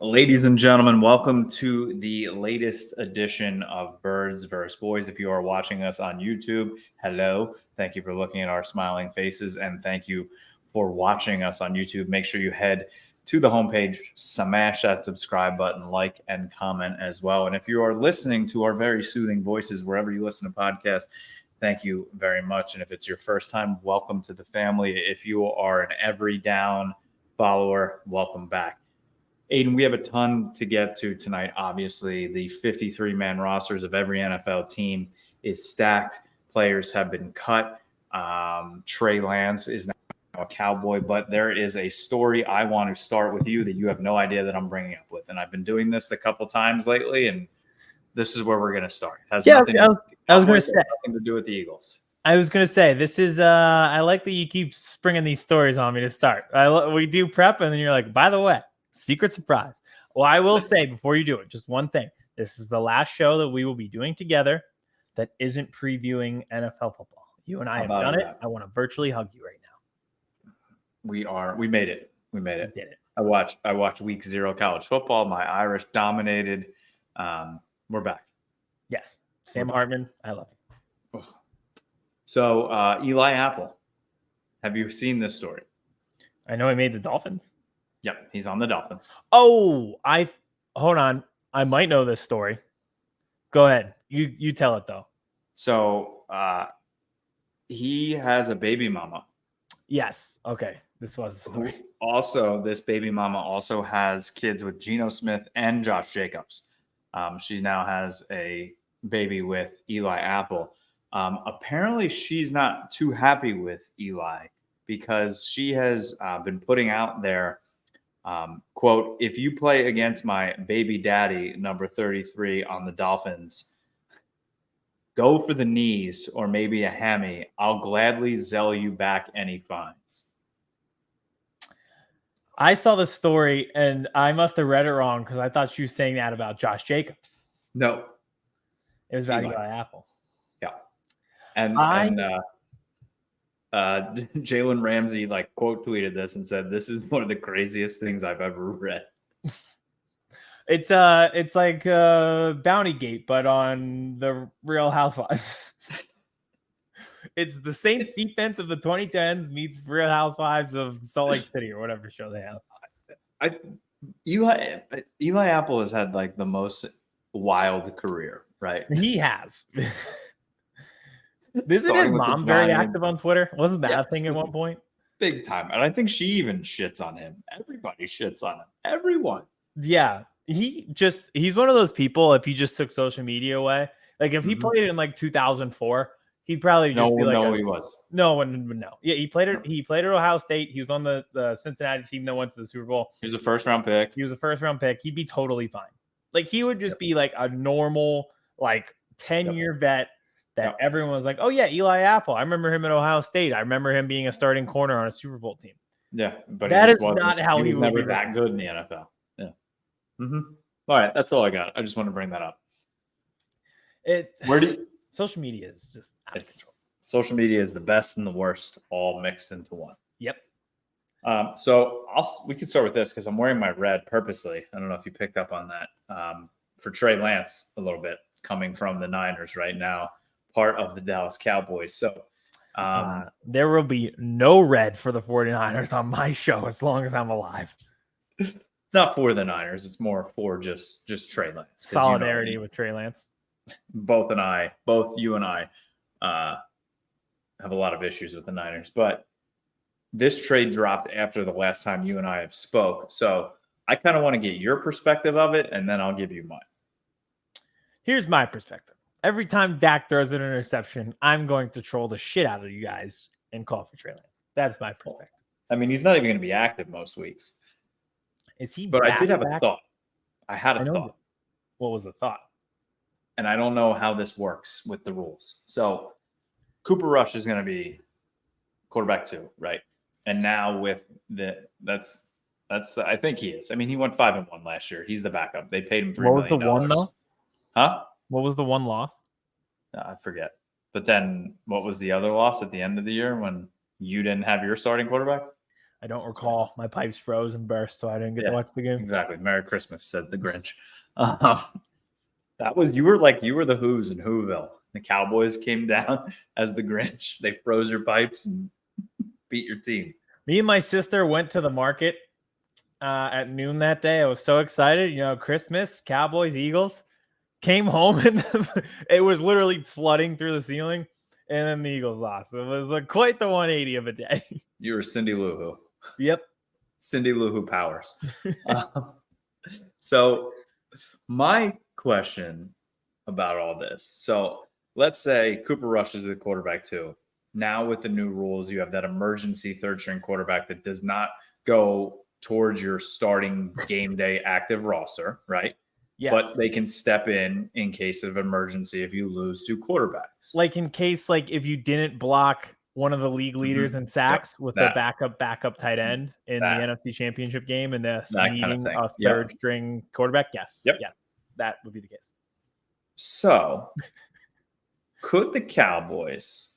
Ladies and gentlemen, welcome to the latest edition of Birds vs. Boys. If you are watching us on YouTube, hello. Thank you for looking at our smiling faces, and thank you for watching us on YouTube. Make sure you head to the homepage, smash that subscribe button, like and comment as well. And if you are listening to our very soothing voices wherever you listen to podcasts, thank you very much. And if it's your first time, welcome to the family. If you are an every down follower, welcome back. Aidan, we have a ton to get to tonight. Obviously, the 53-man rosters of every NFL team is stacked. Players have been cut. Trey Lance is now a Cowboy, but there is a story I want to start with you that you have no idea that I'm bringing up with. And I've been doing this a couple times lately, and this is where we're going to start. It has nothing to do with the Eagles. I was going to say, this is, I like that you keep springing these stories on me to start. We do prep, and then you're like, by the way, secret surprise. Well, I will say before you do it, just one thing. This is the last show that we will be doing together that isn't previewing NFL football. You and I have done it. I want to virtually hug you right now. We made it. We made it. We did it. I watched week 0 college football. My Irish dominated. We're back. Yes. Sam Hartman, I love you. So Eli Apple, have you seen this story? I know he made the Dolphins. Yep, he's on the Dolphins. Oh, hold on. I might know this story. Go ahead. You tell it though. So he has a baby mama. Yes. Okay. This was the story. Also, this baby mama also has kids with Geno Smith and Josh Jacobs. She now has a baby with Eli Apple. Apparently, she's not too happy with Eli because she has been putting out there, quote, if you play against my baby daddy, number 33 on the Dolphins, go for the knees or maybe a hammy. I'll gladly zell you back any fines. I saw the story and I must have read it wrong because I thought she was saying that about Josh Jacobs. No. It was about Eli Apple. Yeah. And Jalen Ramsey quote tweeted this and said, "This is one of the craziest things I've ever read." It's like Bounty Gate, but on the Real Housewives. It's the Saints defense of the 2010s meets Real Housewives of Salt Lake City or whatever show they have. Eli Apple has had the most wild career, right? He has. Isn't his mom very active on Twitter? Wasn't that a thing at one point? Big time. And I think she even shits on him. Everybody shits on him. Everyone. Yeah. He's one of those people, if he just took social media away, if he played in 2004, he'd probably just be like, he was. No one would know. Yeah, he played at Ohio State. He was on the Cincinnati team that went to the Super Bowl. He was a first round pick. He'd be totally fine. He would just be a normal 10-year vet that everyone was like, oh yeah, Eli Apple. I remember him at Ohio State. I remember him being a starting corner on a Super Bowl team. Yeah, but that is not how he was never that good in the NFL. Yeah. Mm-hmm. All right, that's all I got. I just want to bring that up. Social media is just social media is the best and the worst all mixed into one. Yep. So we can start with this because I'm wearing my red purposely. I don't know if you picked up on that. For Trey Lance a little bit, coming from the Niners right now, part of the Dallas Cowboys. So there will be no red for the 49ers on my show as long as I'm alive. It's not for the Niners. It's more for just Trey Lance. Solidarity with Trey Lance. Both you and I have a lot of issues with the Niners, but this trade dropped after the last time you and I have spoke. So I kind of want to get your perspective of it, and then I'll give you mine. Here's my perspective. Every time Dak throws an interception, I'm going to troll the shit out of you guys and call for Trey Lance. That's my perspective. I mean, he's not even going to be active most weeks. Is he? But I did have a thought. I had a thought. What was the thought? And I don't know how this works with the rules. So Cooper Rush is going to be quarterback 2, right? And now with I think he is. I mean, he went 5-1 last year. He's the backup. They paid him $3 million. What was the one though? Huh? What was the one loss? I forget. But then what was the other loss at the end of the year when you didn't have your starting quarterback? I don't recall. My pipes froze and burst, so I didn't get to watch the game. Exactly. Merry Christmas, said the Grinch. That was you were the Who's in Whoville. The Cowboys came down as the Grinch. They froze your pipes and beat your team. Me and my sister went to the market at noon that day. I was so excited. Christmas, Cowboys, Eagles. Came home and it was literally flooding through the ceiling, and then the Eagles lost. It was quite the 180 of a day. You were Cindy Lou Who. Yep. Cindy Lou Who Powers. So my question about all this. So let's say Cooper Rush is the quarterback too. Now with the new rules, you have that emergency third string quarterback that does not go towards your starting game day active roster, right? Yes. But they can step in case of emergency if you lose two quarterbacks. Like in case, if you didn't block one of the league leaders in sacks with the backup tight end in the NFC Championship game and the needing a third string quarterback. Yes. Yep. Yes. That would be the case. So could the Cowboys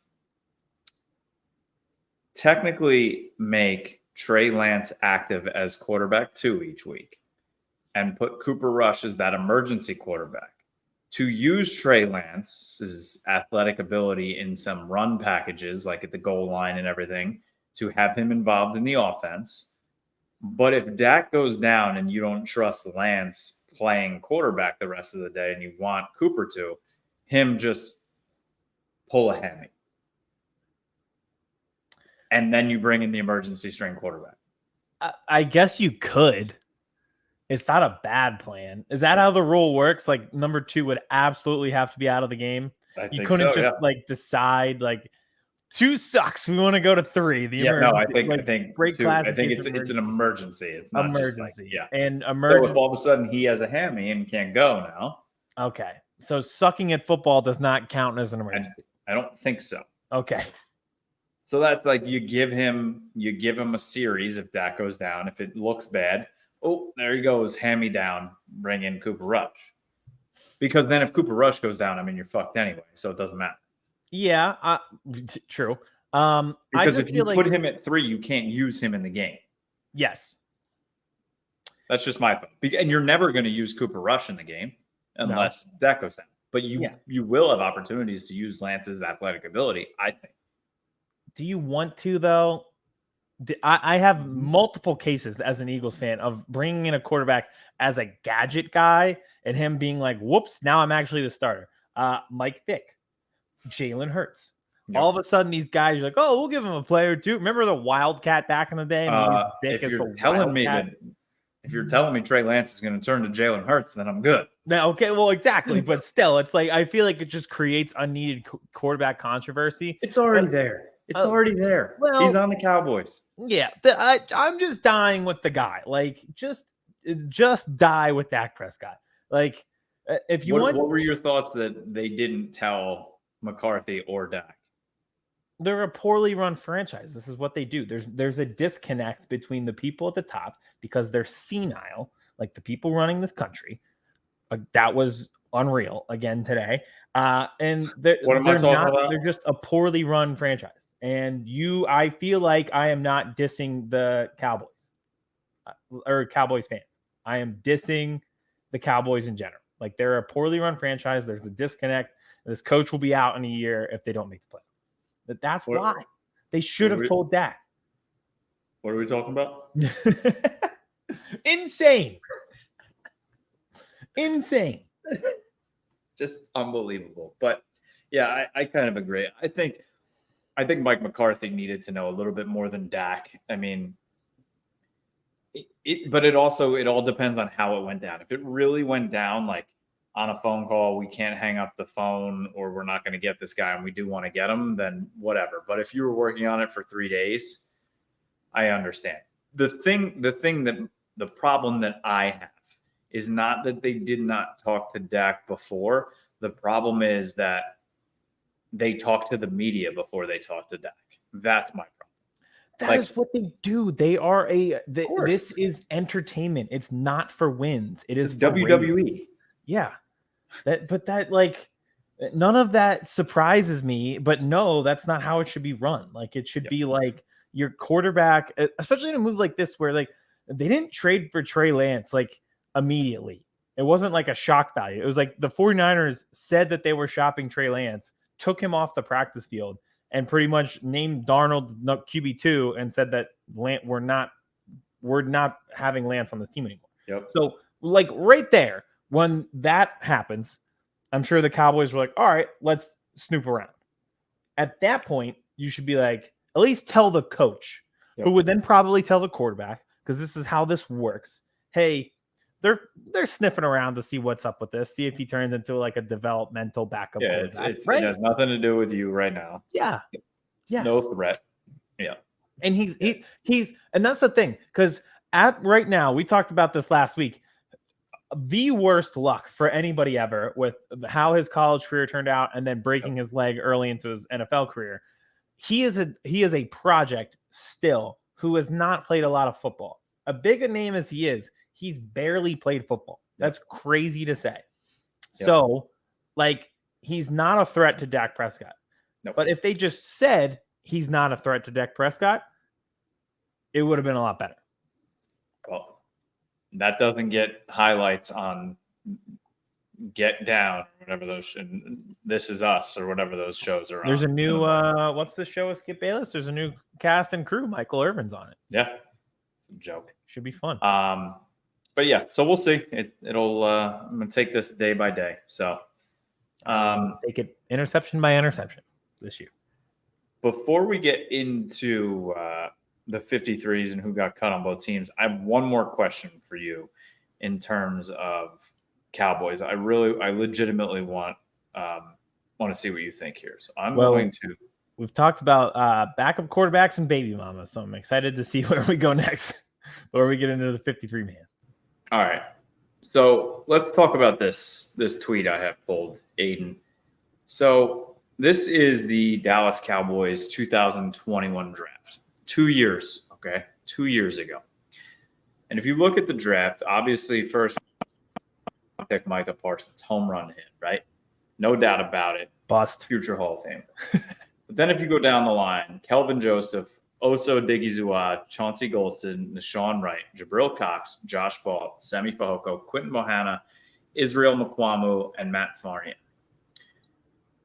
technically make Trey Lance active as quarterback 2 each week and put Cooper Rush as that emergency quarterback to use Trey Lance's athletic ability in some run packages, like at the goal line and everything, to have him involved in the offense? But if Dak goes down and you don't trust Lance playing quarterback the rest of the day and you want Cooper to, him just pull a hammy. And then you bring in the emergency string quarterback. I guess you could. It's not a bad plan. Is that how the rule works? Number 2 would absolutely have to be out of the game. You couldn't decide 2 sucks. We want to go to 3. I think great class. I think it's an emergency. It's not emergency. And emergency. So if all of a sudden he has a hammy and can't go now. Okay. So sucking at football does not count as an emergency. I don't think so. Okay. So that's you give him a series if Dak goes down. If it looks bad, there he goes, hammy down, bring in Cooper Rush. Because then if Cooper Rush goes down, you're fucked anyway, so it doesn't matter. Yeah, true. Because if you put him at 3, you can't use him in the game. Yes. That's just my thought. And you're never going to use Cooper Rush in the game unless Dak goes down. But you will have opportunities to use Lance's athletic ability, I think. Do you want to, though? I have multiple cases as an Eagles fan of bringing in a quarterback as a gadget guy and him being like, whoops, now I'm actually the starter. Mike Vick, Jalen Hurts. Yep. All of a sudden, these guys are like, we'll give him a play or two. Remember the Wildcat back in the day? If you're telling me Trey Lance is going to turn to Jalen Hurts, then I'm good. Now, okay, well, exactly. But still, it's I feel like it just creates unneeded quarterback controversy. It's already there. It's already there. Well, he's on the Cowboys. Yeah, I'm just dying with the guy. Just die with Dak Prescott. If you what were your thoughts that they didn't tell McCarthy or Dak? They're a poorly run franchise. This is what they do. There's a disconnect between the people at the top because they're senile, like the people running this country. That was unreal again today. And they're just a poorly run franchise. And I feel like I am not dissing the Cowboys or Cowboys fans. I am dissing the Cowboys in general. They're a poorly run franchise. There's a disconnect. This coach will be out in a year if they don't make the playoffs. That's why they should have told Dak. What are we talking about? Insane. Just unbelievable. But yeah, I kind of agree. I think Mike McCarthy needed to know a little bit more than Dak. But it all depends on how it went down. If it really went down on a phone call, we can't hang up the phone, or we're not going to get this guy and we do want to get him, then whatever. But if you were working on it for 3 days, I understand. The problem that I have is not that they did not talk to Dak before. The problem is that they talked to the media before they talked to Dak. That's my problem. That is what they do. They are this is entertainment. It's not for wins. It is WWE. Radio. Yeah. None of that surprises me, but no, that's not how it should be run. It should be your quarterback, especially in a move like this where like they didn't trade for Trey Lance like immediately. It wasn't like a shock value. It was like the 49ers said that they were shopping Trey Lance, took him off the practice field, and pretty much named Darnold QB2 and said that we're not having Lance on this team anymore. Yep. So like right there, when that happens, I'm sure the Cowboys were like, all right, let's snoop around. At that point, you should be like, at least tell the coach, who would then probably tell the quarterback, because this is how this works. Hey, they're sniffing around to see what's up with this, see if he turns into like a developmental backup. Yeah, right? It has nothing to do with you right now. Yeah. Yes. No threat. Yeah. And he's and that's the thing, because at right now, we talked about this last week. The worst luck for anybody ever with how his college career turned out and then breaking his leg early into his NFL career. He is a project still who has not played a lot of football. A big a name as he is, he's barely played football. That's crazy to say. Yep. So, like, he's not a threat to Dak Prescott. Nope. But if they just said he's not a threat to Dak Prescott, it would have been a lot better. Well, that doesn't get highlights on Get Down, whatever those, This Is Us, or whatever those shows are. There's a new what's the show with Skip Bayless? There's a new cast and crew. Michael Irvin's on it. Yeah, joke. Should be fun. But yeah, so we'll see. It'll. I'm gonna take this day by day. So, take it interception by interception this year. Before we get into the 53s and who got cut on both teams, I have one more question for you in terms of Cowboys. I legitimately want to see what you think here. So I'm going to. We've talked about backup quarterbacks and baby mamas, so I'm excited to see where we go next, where we get into the 53 man. All right. So let's talk about this tweet I have pulled, Aidan. So this is the Dallas Cowboys 2021 draft. 2 years, okay? 2 years ago. And if you look at the draft, obviously first pick Micah Parsons, home run hit, right? No doubt about it. Bust. Future Hall of Fame. But then if you go down the line, Kelvin Joseph, Oso Digizua, Chauncey Golston, Nashawn Wright, Jabril Cox, Josh Ball, Semi Fehoko, Quinton Bohanna, Israel Mukuamu, and Matt Farnian.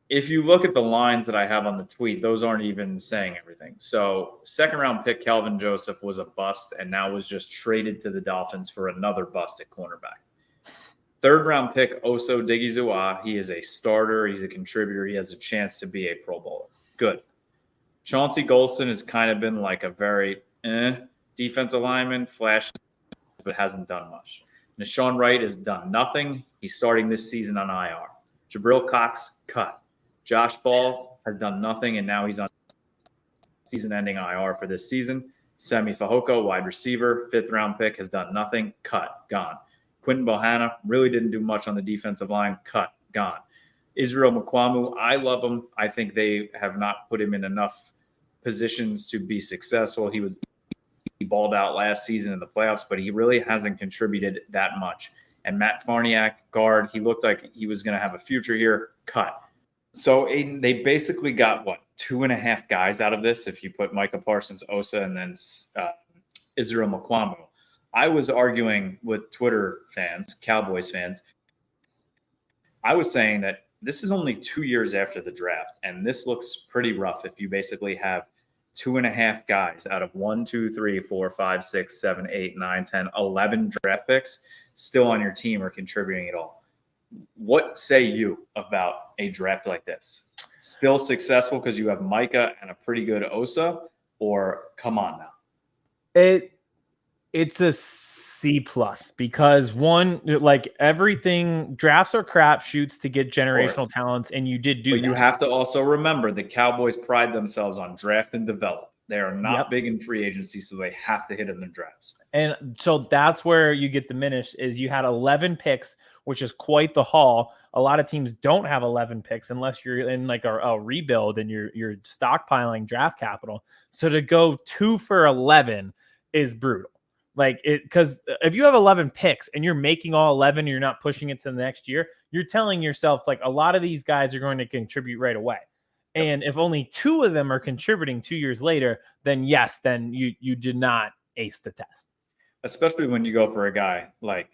If you look at the lines that I have on the tweet, those aren't even saying everything. So second round pick Kelvin Joseph was a bust and now was just traded to the Dolphins for another bust at cornerback. Third round pick Oso Digizua, he is a starter. He's a contributor. He has a chance to be a Pro Bowler. Good. Chauncey Golston has kind of been like a very defensive lineman, flash, but hasn't done much. Nashawn Wright has done nothing. He's starting this season on IR. Jabril Cox, cut. Josh Ball has done nothing, and now he's on season-ending IR for this season. Semi Fehoko, wide receiver, fifth-round pick, has done nothing. Cut, gone. Quinton Bohanna really didn't do much on the defensive line. Cut, gone. Israel Mukuamu, I love him. I think they have not put him in enough positions to be successful. He balled out last season in the playoffs, but he really hasn't contributed that much. And Matt Farniak, guard, he looked like he was going to have a future here. Cut. So Aidan, they basically got, 2.5 guys out of this if you put Micah Parsons, Osa, and then Israel Mukuamu. I was arguing with Twitter fans, Cowboys fans. I was saying that this is only 2 years after the draft, and this looks pretty rough if you basically have 2.5 guys out of 1, 2, 3, 4, 5, 6, 7, 8, 9, 10, 11 draft picks still on your team or contributing at all. What say you about a draft like this? Still successful because you have Micah and a pretty good Osa, or come on now? It's a C+ because one, like everything, drafts are crapshoots to get generational talents, and you did do. But you have to also remember the Cowboys pride themselves on draft and develop. They are not big in free agency, so they have to hit in their drafts. And so that's where you get diminished. Is you had 11 picks, which is quite the haul. A lot of teams don't have 11 picks unless you're in like a rebuild and you're stockpiling draft capital. So to go 2 for 11 is brutal. Like it, because if you have 11 picks and you're making all 11, you're not pushing it to the next year. You're telling yourself like a lot of these guys are going to contribute right away. And if only 2 of them are contributing 2 years later, then yes, then you did not ace the test. Especially when you go for a guy like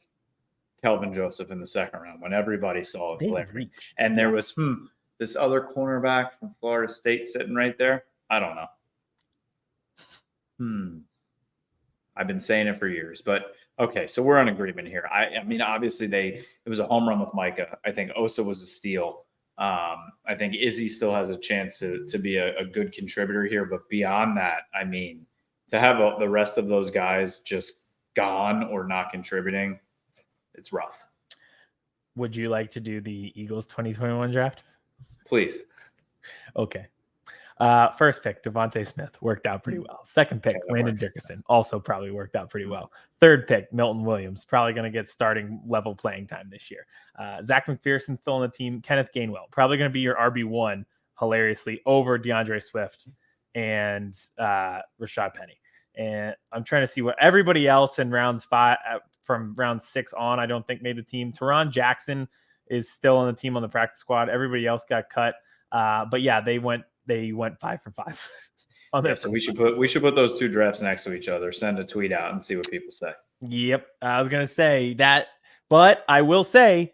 Kelvin Joseph in the second round, when everybody saw They clarity. reach. And there was this other cornerback from Florida State sitting right there. I don't know. I've been saying it for years, but okay, so we're on agreement here. I mean, obviously it was a home run with Micah. I think Osa was a steal. I think Izzy still has a chance to be a good contributor here, but beyond that, I mean, to have the rest of those guys just gone or not contributing, it's rough. Would you like to do the Eagles 2021 draft? Please. Okay. First pick, Devontae Smith, worked out pretty well. Second pick, Landon Dickerson, also probably worked out pretty well. Third pick, Milton Williams, probably going to get starting level playing time this year. Zach McPherson still on the team. Kenneth Gainwell, probably going to be your RB1, hilariously, over DeAndre Swift and Rashad Penny. And I'm trying to see what everybody else in rounds 5 from round 6 on, I don't think made the team. Teron Jackson is still on the team on the practice squad. Everybody else got cut. But yeah, they went 5 for 5 on their. So we should put those 2 drafts next to each other, send a tweet out and see what people say. Yep. I was going to say that, but I will say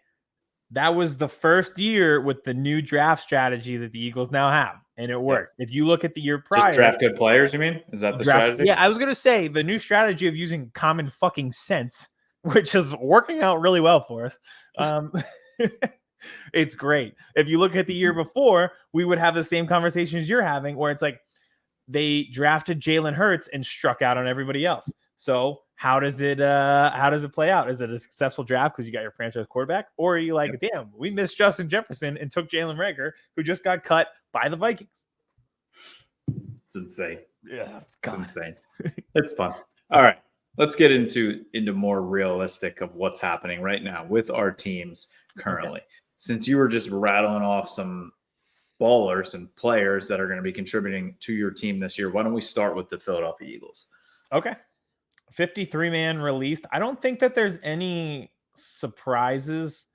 that was the first year with the new draft strategy that the Eagles now have. And it worked. If you look at the year prior, just draft good players, you mean? Is that the strategy? Yeah, I was going to say the new strategy of using common fucking sense, which is working out really well for us. It's great. If you look at the year before, we would have the same conversations you're having where it's like they drafted Jalen Hurts and struck out on everybody else. So how does it play out? Is it a successful draft because you got your franchise quarterback? Or are you like, damn, we missed Justin Jefferson and took Jalen Reagor, who just got cut by the Vikings? It's insane. Yeah, it's insane. It's fun. All right. Let's get into more realistic of what's happening right now with our teams currently. Okay. Since you were just rattling off some ballers and players that are going to be contributing to your team this year, why don't we start with the Philadelphia Eagles? Okay. 53-man released. I don't think that there's any surprises.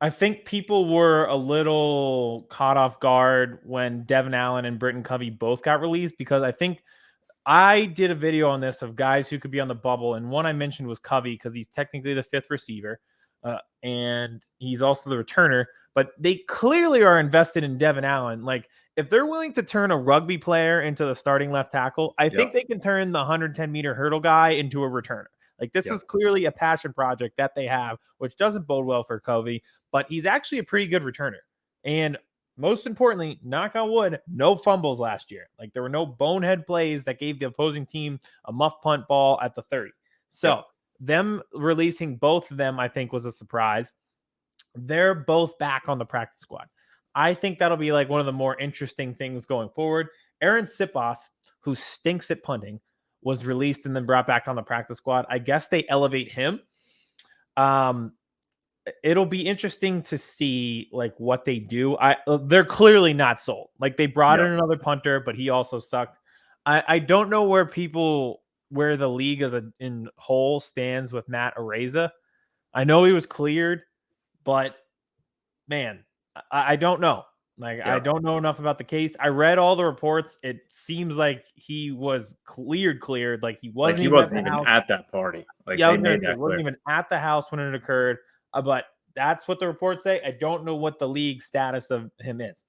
I think people were a little caught off guard when Devin Allen and Britton Covey both got released, because I think I did a video on this of guys who could be on the bubble, and one I mentioned was Covey because he's technically the 5th receiver, and he's also the returner, but they clearly are invested in Devin Allen. Like, if they're willing to turn a rugby player into the starting left tackle, I think they can turn the 110-meter hurdle guy into a returner. Like, this is clearly a passion project that they have, which doesn't bode well for Covey, but he's actually a pretty good returner. And most importantly, knock on wood, no fumbles last year. Like, there were no bonehead plays that gave the opposing team a muff punt ball at the 30. So them releasing both of them, I think, was a surprise. They're both back on the practice squad. I think that'll be like one of the more interesting things going forward. Aaron Sipos, who stinks at punting, was released and then brought back on the practice squad. I guess they elevate him. It'll be interesting to see like what they do. They're clearly not sold. Like, they brought in another punter, but he also sucked. I don't know where the league as in whole stands with Matt Araiza. I know he was cleared, but man, I don't know. Like, I don't know enough about the case. I read all the reports. It seems like he was cleared. Like, he wasn't even at that party. Like, he wasn't even at the house when it occurred. But that's what the reports say. I don't know what the league status of him is.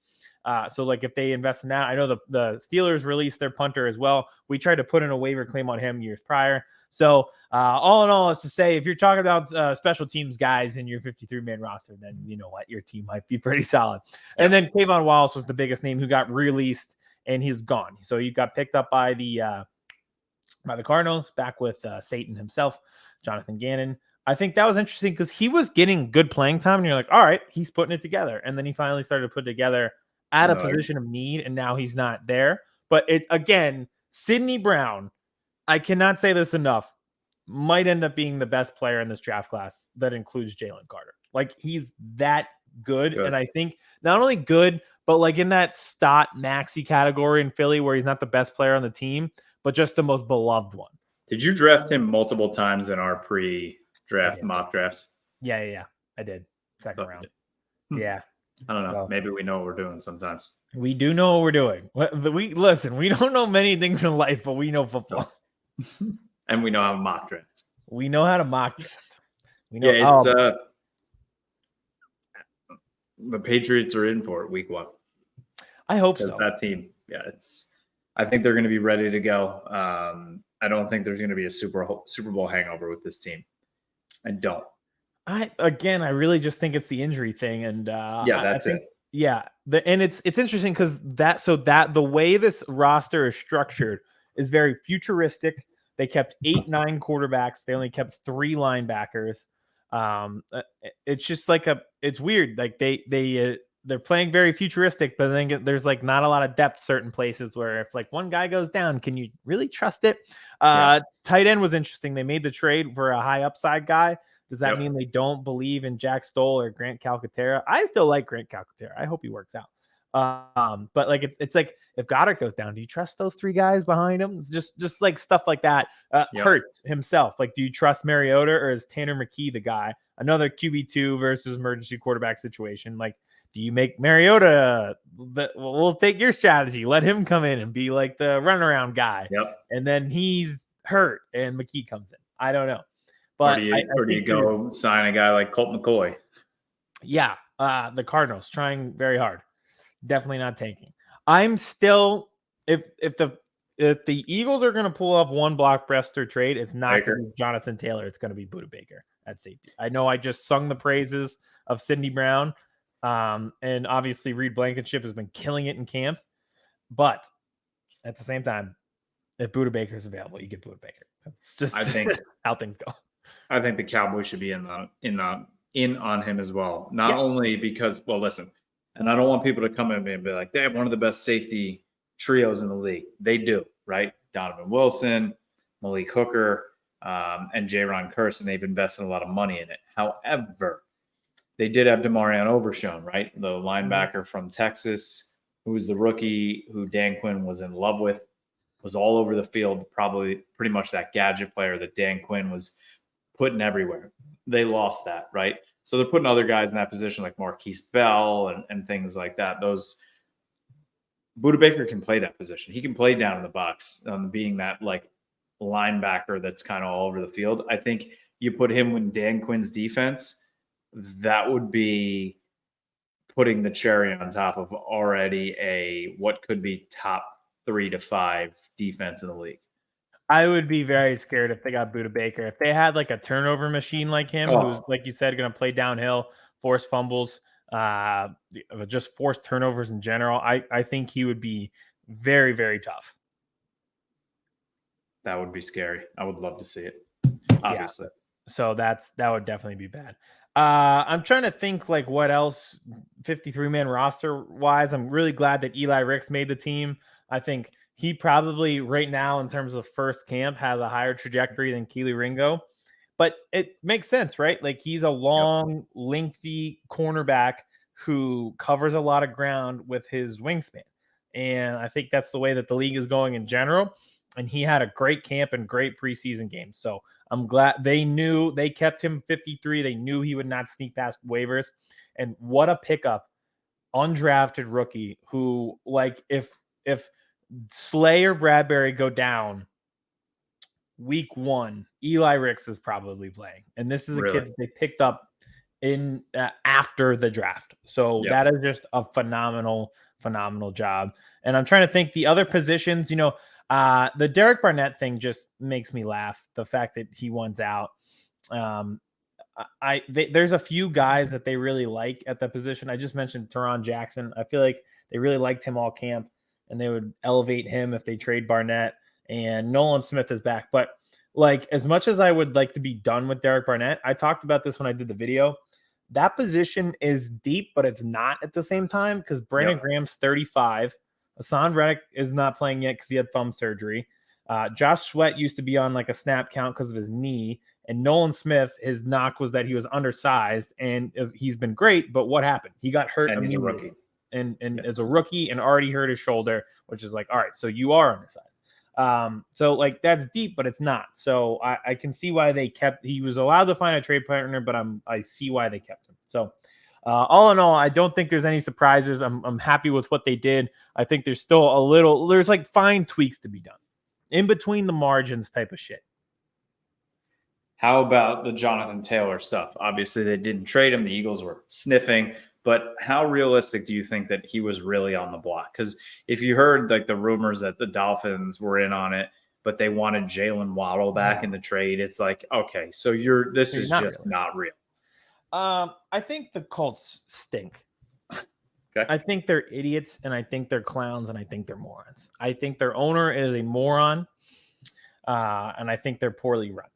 So, like, if they invest in that, I know the Steelers released their punter as well. We tried to put in a waiver claim on him years prior. So, all in all, is to say, if you're talking about special teams guys in your 53-man roster, then you know what, your team might be pretty solid. And then Kayvon Wallace was the biggest name who got released, and he's gone. So he got picked up by the Cardinals, back with Satan himself, Jonathan Gannon. I think that was interesting because he was getting good playing time, and you're like, all right, he's putting it together. And then he finally started to put it together at a position of need, and now he's not there. But again, Sidney Brown, I cannot say this enough, might end up being the best player in this draft class that includes Jalen Carter. Like, he's that good. And I think not only good, but like in that Stott Maxey category in Philly where he's not the best player on the team, but just the most beloved one. Did you draft him multiple times in our pre-draft mock drafts? Yeah. I did. Second round. Yeah. I don't know. So, maybe we know what we're doing sometimes. We do know what we're doing. We listen. We don't know many things in life, but we know football. No. And we know how to mock draft. We know how to mock draft. We know. Yeah, it's the Patriots are in for it week 1. I hope Because so. that team, yeah, I think they're going to be ready to go. I don't think there's going to be a Super Bowl hangover with this team. I don't. I really just think it's the injury thing, and that's I think, it. Yeah, and it's interesting because the way this roster is structured is very futuristic. They kept 8-9 quarterbacks. They only kept 3 linebackers. It's just like it's weird. Like they're playing very futuristic, but then there's like not a lot of depth certain places where if like one guy goes down, can you really trust it? Tight end was interesting. They made the trade for a high upside guy. Does that mean they don't believe in Jack Stoll or Grant Calcaterra? I still like Grant Calcaterra. I hope he works out. But like it's like if Goddard goes down, do you trust those 3 guys behind him? It's just like stuff like that. Hurts himself. Like, do you trust Mariota or is Tanner McKee the guy? Another QB2 versus emergency quarterback situation. Like, do you make Mariota? We'll take your strategy. Let him come in and be like the runaround guy. And then he's hurt and McKee comes in. I don't know. But or do you go sign a guy like Colt McCoy? Yeah, the Cardinals trying very hard. Definitely not tanking. I'm still if the Eagles are going to pull off one blockbuster trade, it's not going to be Jonathan Taylor. It's going to be Budda Baker at safety. I know I just sung the praises of Sidney Brown, and obviously Reed Blankenship has been killing it in camp. But at the same time, if Budda Baker is available, you get Budda Baker. It's just I think how things go. I think the Cowboys should be in on him as well. Not only because, well, listen, and I don't want people to come at me and be like, they have one of the best safety trios in the league. They do, right? Donovan Wilson, Malik Hooker, and Jaron Curse, and they've invested a lot of money in it. However, they did have DeMarion Overshown, right? The linebacker from Texas, who was the rookie who Dan Quinn was in love with, was all over the field, probably pretty much that gadget player that Dan Quinn was putting everywhere. They lost that, right? So they're putting other guys in that position like Marquise Bell and things like that. Budda Baker can play that position. He can play down in the box, being that like linebacker that's kind of all over the field. I think you put him in Dan Quinn's defense, that would be putting the cherry on top of already what could be top 3 to 5 defense in the league. I would be very scared if they got Budda Baker. If they had like a turnover machine like him, who's, like you said, going to play downhill, force fumbles, just force turnovers in general, I think he would be very, very tough. That would be scary. I would love to see it, obviously. Yeah. So that would definitely be bad. I'm trying to think like what else 53-man roster wise. I'm really glad that Eli Ricks made the team. I think he probably right now in terms of first camp has a higher trajectory than Keely Ringo, but it makes sense, right? Like he's a long, lengthy cornerback who covers a lot of ground with his wingspan. And I think that's the way that the league is going in general. And he had a great camp and great preseason games. So I'm glad they kept him 53. They knew he would not sneak past waivers. And what a pickup, undrafted rookie who, like, if Slay or Bradbury go down week 1, Eli Ricks is probably playing. And this is a kid that they picked up in after the draft. So that is just a phenomenal job. And I'm trying to think the other positions, the Derek Barnett thing just makes me laugh. The fact that he wants out. There's a few guys that they really like at the position. I just mentioned Teron Jackson. I feel like they really liked him all camp, and they would elevate him if they trade Barnett. And Nolan Smith is back. But like, as much as I would like to be done with Derek Barnett, I talked about this when I did the video. That position is deep, but it's not at the same time because Brandon Graham's 35. Hassan Reddick is not playing yet because he had thumb surgery. Josh Sweat used to be on like a snap count because of his knee. And Nolan Smith, his knock was that he was undersized, and he's been great. But what happened? He got hurt and immediately. He's a rookie. And as a rookie and already hurt his shoulder, which is like, all right, so you are undersized. So like that's deep, but it's not. So I can see why he was allowed to find a trade partner, but I see why they kept him. So All in all, I don't think there's any surprises. I'm happy with what they did. I think there's still there's like fine tweaks to be done in between the margins type of shit. How about the Jonathan Taylor stuff? Obviously, they didn't trade him. The Eagles were sniffing, but how realistic do you think that he was really on the block? Because if you heard like the rumors that the Dolphins were in on it, but they wanted Jalen Waddle back in the trade, it's like, okay, so this is just not real. I think the Colts stink. Okay. I think they're idiots, and I think they're clowns, and I think they're morons. I think their owner is a moron, and I think they're poorly run.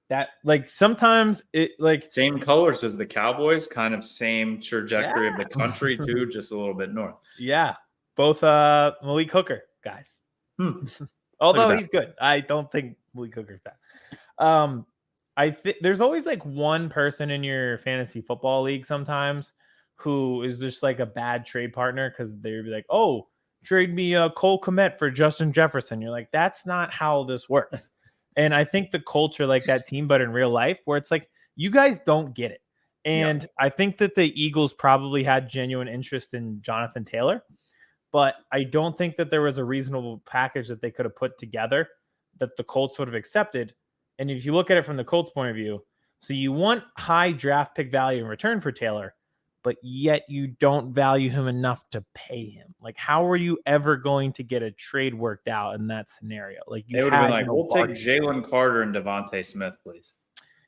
That like sometimes it like same colors as the Cowboys, kind of same trajectory of the country too, just a little bit north. Yeah, both Malik Hooker guys. Although he's good, I don't think Malik Hooker's bad. I think there's always like one person in your fantasy football league sometimes who is just like a bad trade partner because they'd be like, "Oh, trade me Cole Kmet for Justin Jefferson." You're like, "That's not how this works." And I think the culture like that team, but in real life, where it's like, you guys don't get it. And I think that the Eagles probably had genuine interest in Jonathan Taylor, but I don't think that there was a reasonable package that they could have put together that the Colts would have accepted. And if you look at it from the Colts point of view, so you want high draft pick value in return for Taylor, but yet you don't value him enough to pay him. Like, how are you ever going to get a trade worked out in that scenario? Like, they would have been like, we'll take Jalen Carter and Devontae Smith, please.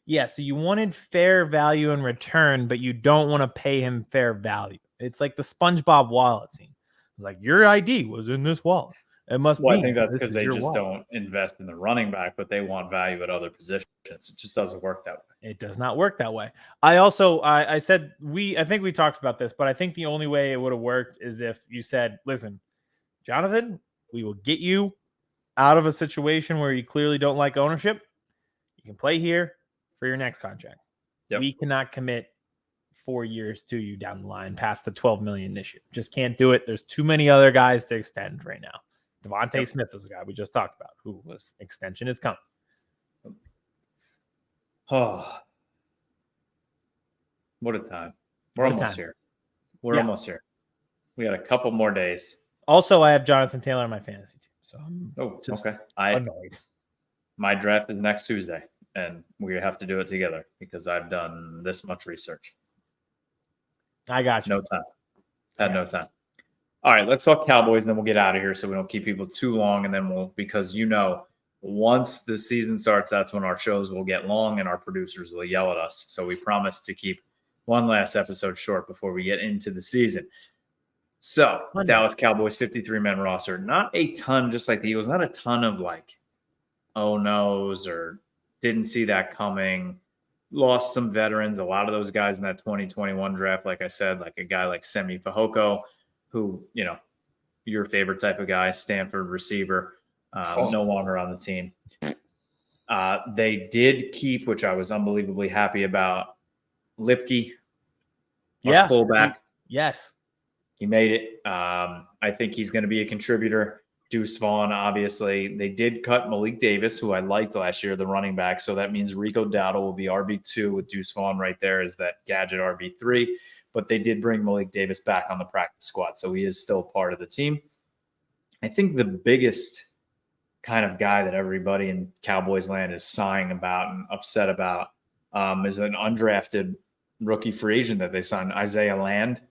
Yeah, so you wanted fair value in return, but you don't want to pay him fair value. It's like the SpongeBob wallet scene. It's like, your ID was in this wallet. It must be. I think that's because they just don't invest in the running back, but they want value at other positions. It just doesn't work that way. It does not work that way. I said I think we talked about this, but I think the only way it would have worked is if you said, listen, Jonathan, we will get you out of a situation where you clearly don't like ownership. You can play here for your next contract. Yep. We cannot commit 4 years to you down the line past the $12 million this year. Just can't do it. There's too many other guys to extend right now. Devontae Smith is a guy we just talked about who was extension is coming. Oh, what a time. We're almost here. We're almost here. We got a couple more days. Also, I have Jonathan Taylor on my fantasy team. So I'm okay. Annoyed. My draft is next Tuesday, and we have to do it together because I've done this much research. I got you. No time. Had no time. All right, let's talk Cowboys, and then we'll get out of here so we don't keep people too long. And then because once the season starts, that's when our shows will get long and our producers will yell at us. So we promise to keep one last episode short before we get into the season. So Dallas Cowboys 53-man roster, not a ton, just like the Eagles, not a ton of like, oh no's or didn't see that coming. Lost some veterans, a lot of those guys in that 2021 draft, like I said, like a guy like Semi Fehoko, who, your favorite type of guy, Stanford receiver, no longer on the team. They did keep, which I was unbelievably happy about, Lipke, fullback. Yes. He made it. I think he's going to be a contributor. Deuce Vaughn, obviously. They did cut Malik Davis, who I liked last year, the running back. So that means Rico Dowdle will be RB2 with Deuce Vaughn right there as that gadget RB3. But they did bring Malik Davis back on the practice squad, so he is still part of the team. I think the biggest kind of guy that everybody in Cowboys land is sighing about and upset about is an undrafted rookie free agent that they signed, Isaiah Land,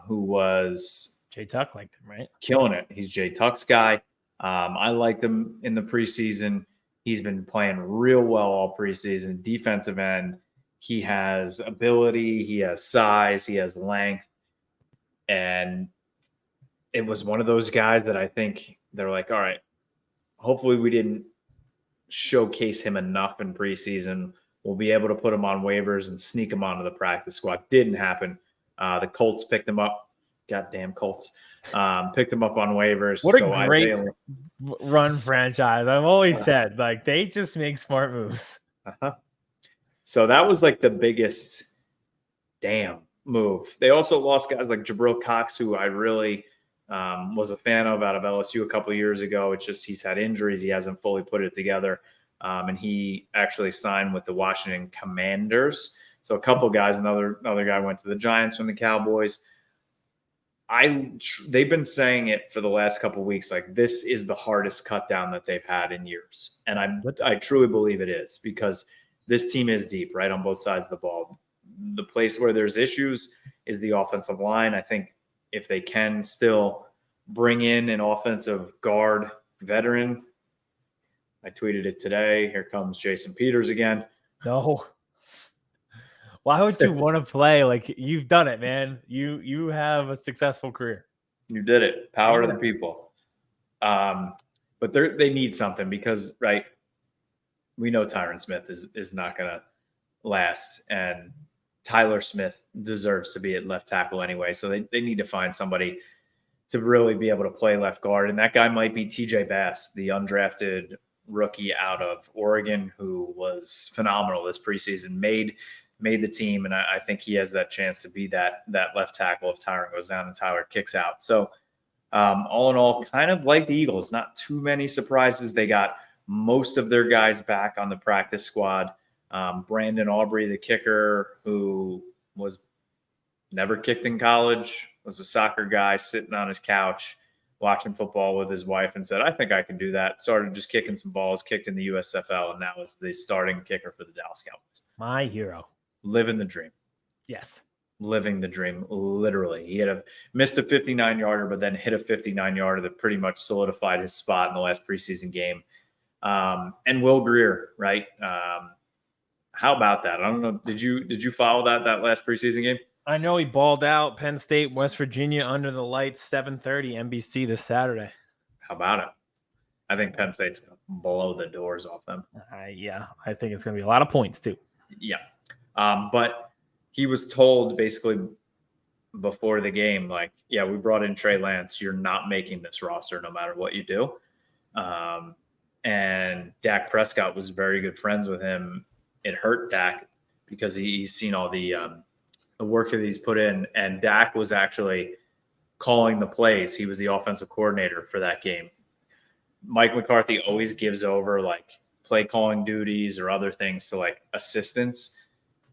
who was Jay Tuck liked him, right? Killing it. He's Jay Tuck's guy. I liked him in the preseason. He's been playing real well all preseason. Defensive end. He has ability, he has size, he has length. And it was one of those guys that I think they're like, all right, hopefully we didn't showcase him enough in preseason. We'll be able to put him on waivers and sneak him onto the practice squad. Didn't happen. The Colts picked him up. Goddamn Colts. Picked him up on waivers. What a great run franchise. I've always said, like, they just make smart moves. So that was like the biggest move. They also lost guys like Jabril Cox, who I really was a fan of out of LSU a couple of years ago. It's just he's had injuries. He hasn't fully put it together. And he actually signed with the Washington Commanders. So a couple guys, another guy went to the Giants from the Cowboys. They've been saying it for the last couple of weeks, like this is the hardest cut down that they've had in years. And I truly believe it is, because this team is deep, right, on both sides of the ball. The place where there's issues is the offensive line. I think if they can still bring in an offensive guard veteran, I tweeted it today. Here comes Jason Peters again. No. Why would you want to play? Like, you've done it, man. You have a successful career. You did it. Power to the people. But they need something, because, right, we know Tyron Smith is not going to last, and Tyler Smith deserves to be at left tackle anyway. So they need to find somebody to really be able to play left guard, and that guy might be TJ Bass, the undrafted rookie out of Oregon, who was phenomenal this preseason, made the team, and I think he has that chance to be that left tackle if Tyron goes down and Tyler kicks out. So all in all, kind of like the Eagles, not too many surprises. They got most of their guys back on the practice squad. Brandon Aubrey, the kicker, who was never kicked in college, was a soccer guy sitting on his couch watching football with his wife, and said, I think I can do that. Started just kicking some balls, kicked in the USFL, and now is the starting kicker for the Dallas Cowboys. My hero. Living the dream. Yes. Living the dream, literally. He had missed a 59-yarder, but then hit a 59-yarder that pretty much solidified his spot in the last preseason game. And Will Grier, right? How about that? I don't know. Did you follow that last preseason game? I know he balled out. Penn State, West Virginia, under the lights, 7:30 NBC this Saturday. How about it? I think Penn State's going to blow the doors off them. Yeah, I think it's going to be a lot of points too. Yeah. But he was told basically before the game, like, yeah, we brought in Trey Lance. You're not making this roster no matter what you do. And Dak Prescott was very good friends with him. It hurt Dak because he's seen all the work that he's put in. And Dak was actually calling the plays. He was the offensive coordinator for that game. Mike McCarthy always gives over like play calling duties or other things to like assistants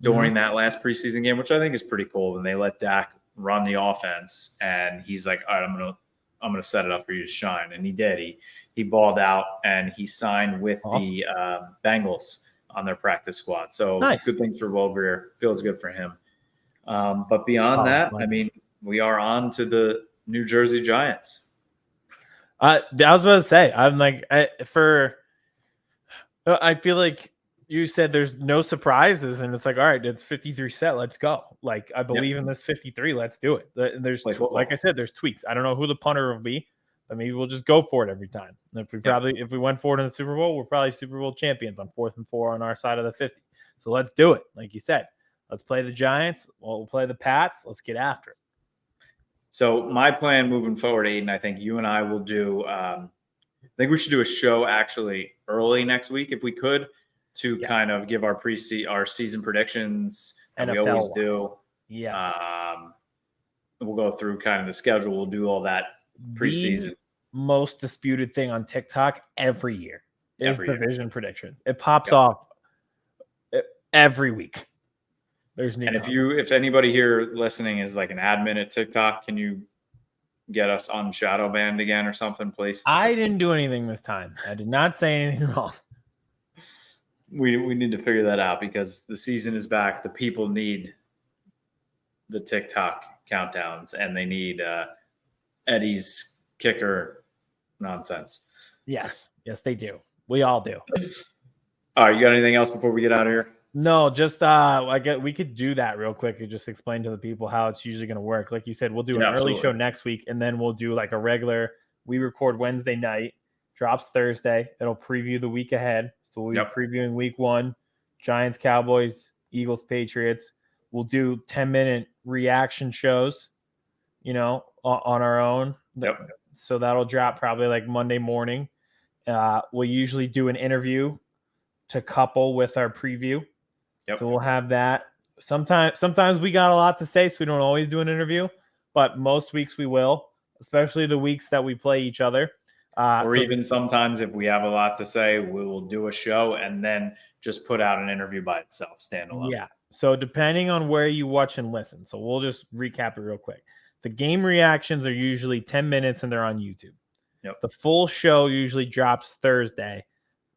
during that last preseason game, which I think is pretty cool. And they let Dak run the offense, and he's like, all right, I'm gonna set it up for you to shine. And he did. He balled out, and he signed with the Bengals on their practice squad. So nice. Good things for Will Grier. Feels good for him. But beyond that, I mean, we are on to the New Jersey Giants. I was about to say, I'm like, I feel like you said there's no surprises, and it's like, all right, it's 53 set. Let's go. Like, I believe in this 53. Let's do it. There's like I said, there's tweaks. I don't know who the punter will be, but maybe we'll just go for it every time. If we went for it in the Super Bowl, we're probably Super Bowl champions on 4th and 4 on our side of the 50. So let's do it. Like you said, let's play the Giants. We'll play the Pats. Let's get after it. So my plan moving forward, Aidan, I think you and I will do. I think we should do a show actually early next week if we could, to kind of give our season predictions, and NFL we always do. Yeah. We'll go through kind of the schedule. We'll do all that preseason. The most disputed thing on TikTok every year is division predictions. It pops off every week. There's new. And if anybody here listening is like an admin at TikTok, can you get us on shadow banned again or something, please? I didn't do anything this time. I did not say anything wrong. We need to figure that out, because the season is back. The people need the TikTok countdowns, and they need Eddie's kicker nonsense. Yes, they do. We all do. All right, you got anything else before we get out of here? No, just we could do that real quick and just explain to the people how it's usually going to work. Like you said, we'll do an early show next week, and then we'll do like a regular. We record Wednesday night, drops Thursday. It'll preview the week ahead. So we'll be previewing week 1, Giants, Cowboys, Eagles, Patriots. We'll do 10-minute reaction shows, on our own. So that'll drop probably like Monday morning. We'll usually do an interview to couple with our preview. So we'll have that. Sometimes we got a lot to say, so we don't always do an interview, but most weeks we will, especially the weeks that we play each other. Even sometimes if we have a lot to say, we will do a show and then just put out an interview by itself, standalone. Yeah. So depending on where you watch and listen. So we'll just recap it real quick. The game reactions are usually 10 minutes and they're on YouTube. Yep. The full show usually drops Thursday.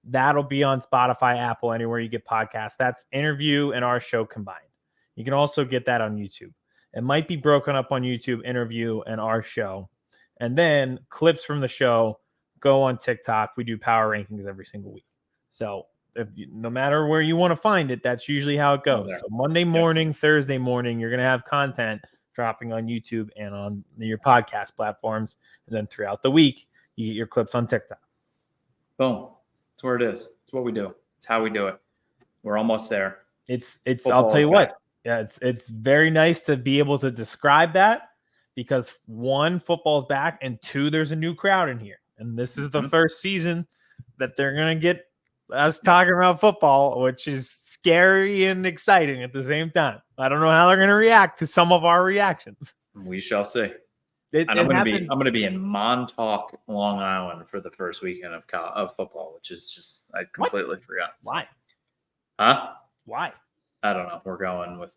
That'll be on Spotify, Apple, anywhere you get podcasts. That's interview and our show combined. You can also get that on YouTube. It might be broken up on YouTube, interview and our show. And then clips from the show go on TikTok. We do power rankings every single week. So no matter where you want to find it, that's usually how it goes. So Monday morning, Thursday morning, you're going to have content dropping on YouTube and on your podcast platforms. And then throughout the week, you get your clips on TikTok. Boom. That's where it is. It's what we do. It's how we do it. We're almost there. It's I'll tell you what. Yeah, it's very nice to be able to describe that because one, football's back, and two, there's a new crowd in here. And this is the first season that they're going to get us talking about football, which is scary and exciting at the same time. I don't know how they're going to react to some of our reactions. We shall see. I'm going to be in Montauk, Long Island for the first weekend of football, which is just I completely forgot. Why? Huh? Why? I don't know. We're going with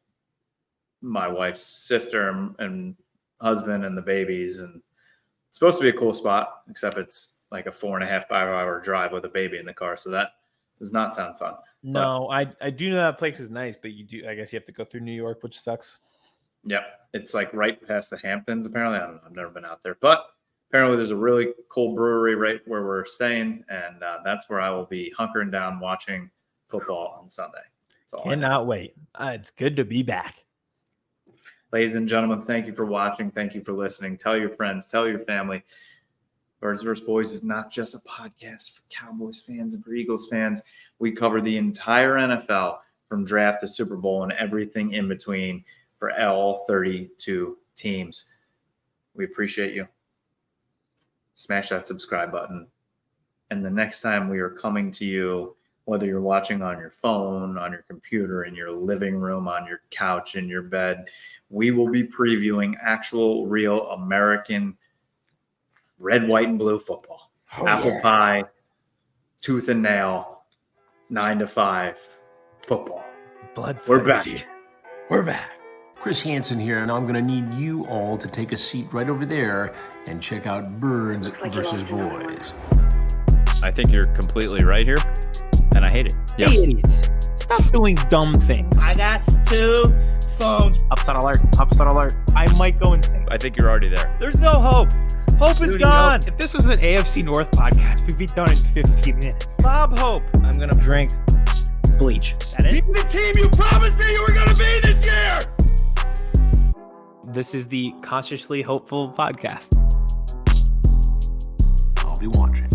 my wife's sister and husband and the babies, and it's supposed to be a cool spot, except it's like a 4.5, 5-hour drive with a baby in the car. So that does not sound fun. No, I do know that place is nice, but I guess you have to go through New York, which sucks. Yep. It's like right past the Hamptons, apparently. I don't know. I've never been out there, but apparently there's a really cool brewery right where we're staying. And that's where I will be hunkering down watching football on Sunday. Cannot wait. It's good to be back. Ladies and gentlemen, thank you for watching. Thank you for listening. Tell your friends, tell your family. Birds vs. Boys is not just a podcast for Cowboys fans and for Eagles fans. We cover the entire NFL from draft to Super Bowl and everything in between for all 32 teams. We appreciate you. Smash that subscribe button. And the next time we are coming to you, whether you're watching on your phone, on your computer, in your living room, on your couch, in your bed, we will be previewing actual, real American red, white, and blue football. Apple pie, tooth and nail, 9 to 5 football. We're back. We're back. Chris Hansen here, and I'm going to need you all to take a seat right over there and check out Birds versus Boys. I think you're completely right here, and I hate it. Yep. Hey, idiots. Stop doing dumb things. I got 2 phones. Upside alert. Upside alert. I might go insane. I think you're already there. There's no hope. Hope is gone. If this was an AFC North podcast, we'd be done in 15 minutes. Bob Hope. I'm going to drink bleach. That is the team you promised me you were going to be this year. This is the Consciously Hopeful podcast. I'll be watching.